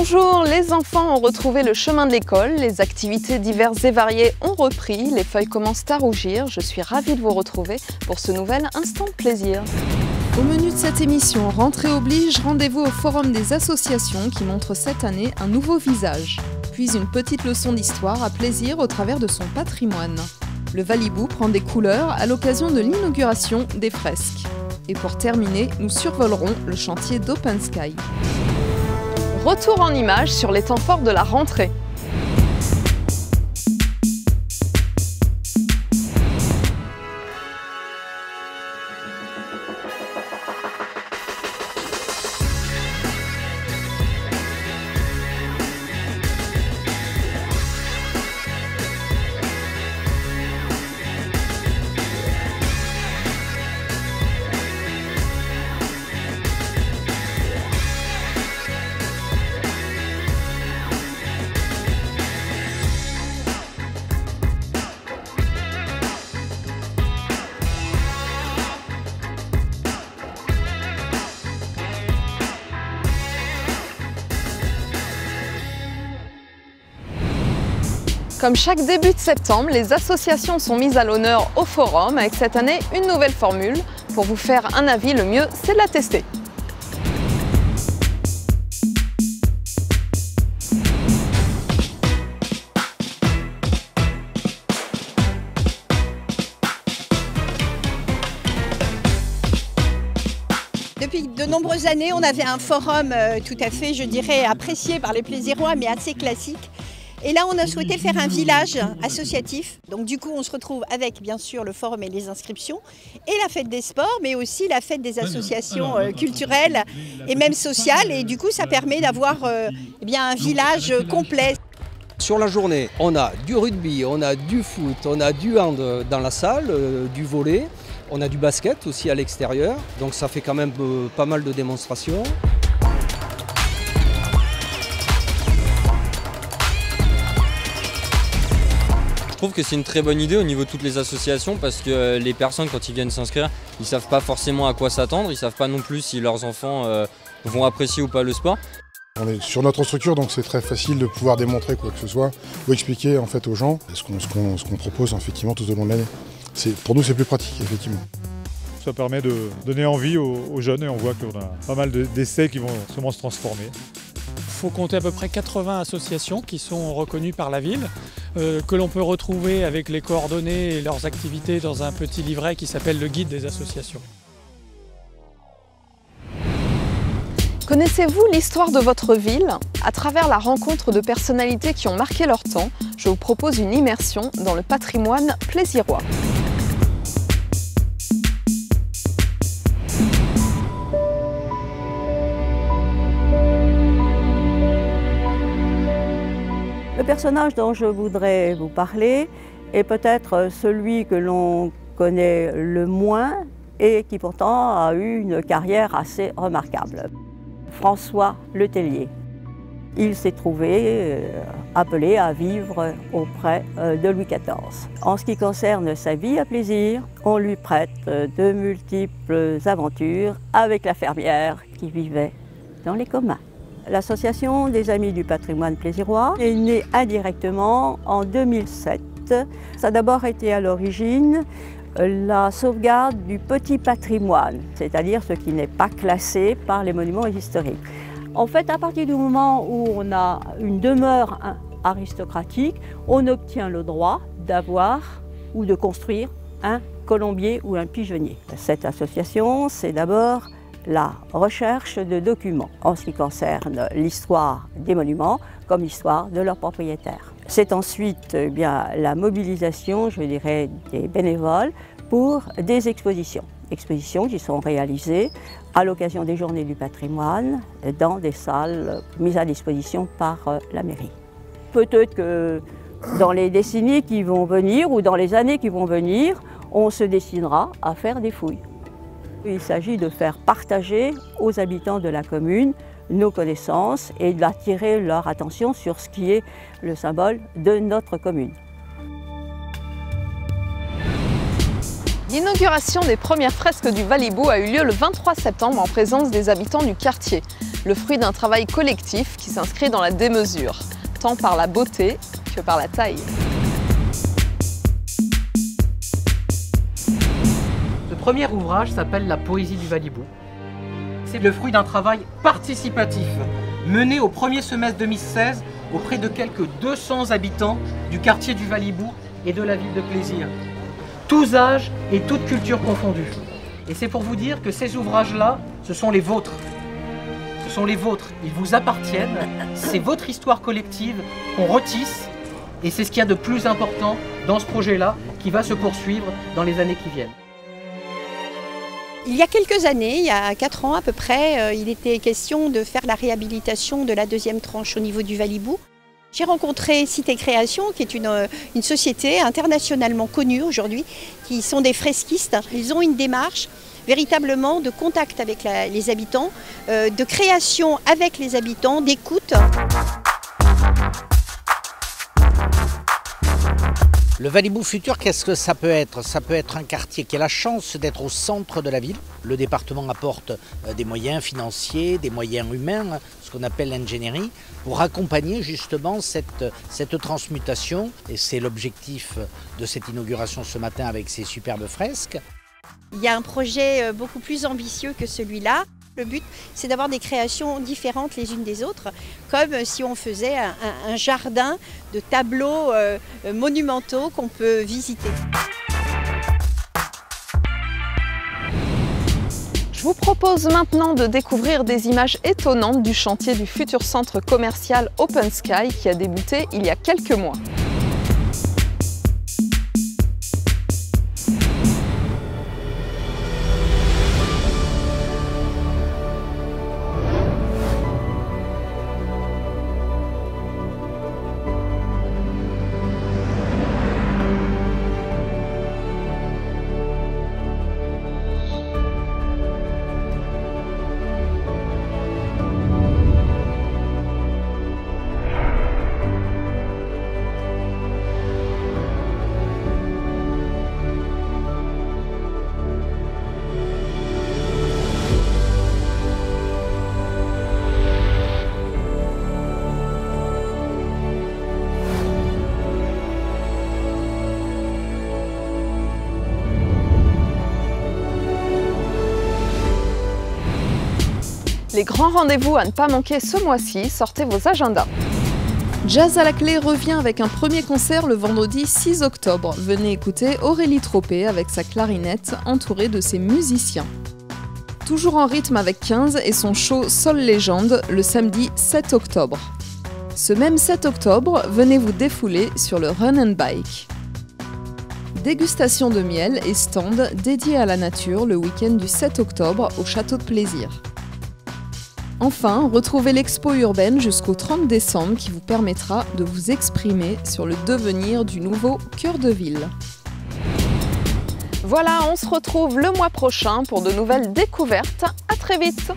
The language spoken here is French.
Bonjour, les enfants ont retrouvé le chemin de l'école, les activités diverses et variées ont repris, les feuilles commencent à rougir. Je suis ravie de vous retrouver pour ce nouvel instant plaisir. Au menu de cette émission, rentrée oblige, rendez-vous au forum des associations qui montre cette année un nouveau visage. Puis une petite leçon d'histoire à plaisir au travers de son patrimoine. Le Valibou prend des couleurs à l'occasion de l'inauguration des fresques. Et pour terminer, nous survolerons le chantier d'Open Sky. Retour en images sur les temps forts de la rentrée. Comme chaque début de septembre, les associations sont mises à l'honneur au forum avec cette année une nouvelle formule. Pour vous faire un avis, le mieux c'est de la tester. Depuis de nombreuses années, on avait un forum tout à fait, je dirais, apprécié par les Plaisirois, mais assez classique. Et là, on a souhaité faire un village associatif. Donc du coup, on se retrouve avec, bien sûr, le forum et les inscriptions, et la fête des sports, mais aussi la fête des associations culturelles et même sociales. Et du coup, ça permet d'avoir un village complet. Sur la journée, on a du rugby, on a du foot, on a du hand dans la salle, du volley, on a du basket aussi à l'extérieur. Donc ça fait quand même pas mal de démonstrations. Je trouve que c'est une très bonne idée au niveau de toutes les associations parce que les personnes, quand ils viennent s'inscrire, ils ne savent pas forcément à quoi s'attendre, ils ne savent pas non plus si leurs enfants vont apprécier ou pas le sport. On est sur notre structure, donc c'est très facile de pouvoir démontrer quoi que ce soit ou expliquer en fait aux gens ce qu'on propose effectivement tout au long de l'année. Pour nous, c'est plus pratique, effectivement. Ça permet de donner envie aux jeunes et on voit qu'on a pas mal d'essais qui vont sûrement se transformer. Il faut compter à peu près 80 associations qui sont reconnues par la ville, que l'on peut retrouver avec les coordonnées et leurs activités dans un petit livret qui s'appelle le guide des associations. Connaissez-vous l'histoire de votre ville? À travers la rencontre de personnalités qui ont marqué leur temps, je vous propose une immersion dans le patrimoine plaisirois. Le personnage dont je voudrais vous parler est peut-être celui que l'on connaît le moins et qui pourtant a eu une carrière assez remarquable. François Letellier. Il s'est trouvé appelé à vivre auprès de Louis XIV. En ce qui concerne sa vie à plaisir, on lui prête de multiples aventures avec la fermière qui vivait dans les communs. L'Association des Amis du Patrimoine Plaisirois est née indirectement en 2007. Ça a d'abord été à l'origine la sauvegarde du petit patrimoine, c'est-à-dire ce qui n'est pas classé par les monuments historiques. En fait, à partir du moment où on a une demeure aristocratique, on obtient le droit d'avoir ou de construire un colombier ou un pigeonnier. Cette association, c'est d'abord la recherche de documents en ce qui concerne l'histoire des monuments comme l'histoire de leurs propriétaires. C'est ensuite la mobilisation, je dirais, des bénévoles pour des expositions. Expositions qui sont réalisées à l'occasion des Journées du patrimoine dans des salles mises à disposition par la mairie. Peut-être que dans les décennies qui vont venir ou dans les années qui vont venir, on se destinera à faire des fouilles. Il s'agit de faire partager aux habitants de la commune nos connaissances et d'attirer leur attention sur ce qui est le symbole de notre commune. L'inauguration des premières fresques du Valibou a eu lieu le 23 septembre en présence des habitants du quartier. le fruit d'un travail collectif qui s'inscrit dans la démesure, tant par la beauté que par la taille. Ce premier ouvrage s'appelle La poésie du Valibou. C'est le fruit d'un travail participatif mené au premier semestre 2016 auprès de quelques 200 habitants du quartier du Valibou et de la ville de Plaisir. Tous âges et toutes cultures confondues. Et c'est pour vous dire que ces ouvrages-là, ce sont les vôtres. Ce sont les vôtres, ils vous appartiennent, c'est votre histoire collective qu'on retisse et c'est ce qu'il y a de plus important dans ce projet-là qui va se poursuivre dans les années qui viennent. Il y a quelques années, il y a 4 ans à peu près, il était question de faire la réhabilitation de la deuxième tranche au niveau du Valibou. J'ai rencontré Cité Création, qui est une société internationalement connue aujourd'hui, qui sont des fresquistes. Ils ont une démarche véritablement de contact avec les habitants, de création avec les habitants, d'écoute. Le Valibou futur, qu'est-ce que ça peut être? Ça peut être un quartier qui a la chance d'être au centre de la ville. Le département apporte des moyens financiers, des moyens humains, ce qu'on appelle l'ingénierie, pour accompagner justement cette transmutation. Et c'est l'objectif de cette inauguration ce matin avec ces superbes fresques. Il y a un projet beaucoup plus ambitieux que celui-là. Le but, c'est d'avoir des créations différentes les unes des autres, comme si on faisait un jardin de tableaux monumentaux qu'on peut visiter. Je vous propose maintenant de découvrir des images étonnantes du chantier du futur centre commercial Open Sky qui a débuté il y a quelques mois. Les grands rendez-vous à ne pas manquer ce mois-ci, sortez vos agendas. Jazz à la clé revient avec un premier concert le vendredi 6 octobre. Venez écouter Aurélie Tropé avec sa clarinette entourée de ses musiciens. Toujours en rythme avec 15 et son show Sol Légende le samedi 7 octobre. Ce même 7 octobre, venez vous défouler sur le Run and Bike. Dégustation de miel et stand dédiés à la nature le week-end du 7 octobre au Château de Plaisir. Enfin, retrouvez l'expo urbaine jusqu'au 30 décembre qui vous permettra de vous exprimer sur le devenir du nouveau cœur de ville. Voilà, on se retrouve le mois prochain pour de nouvelles découvertes. À très vite!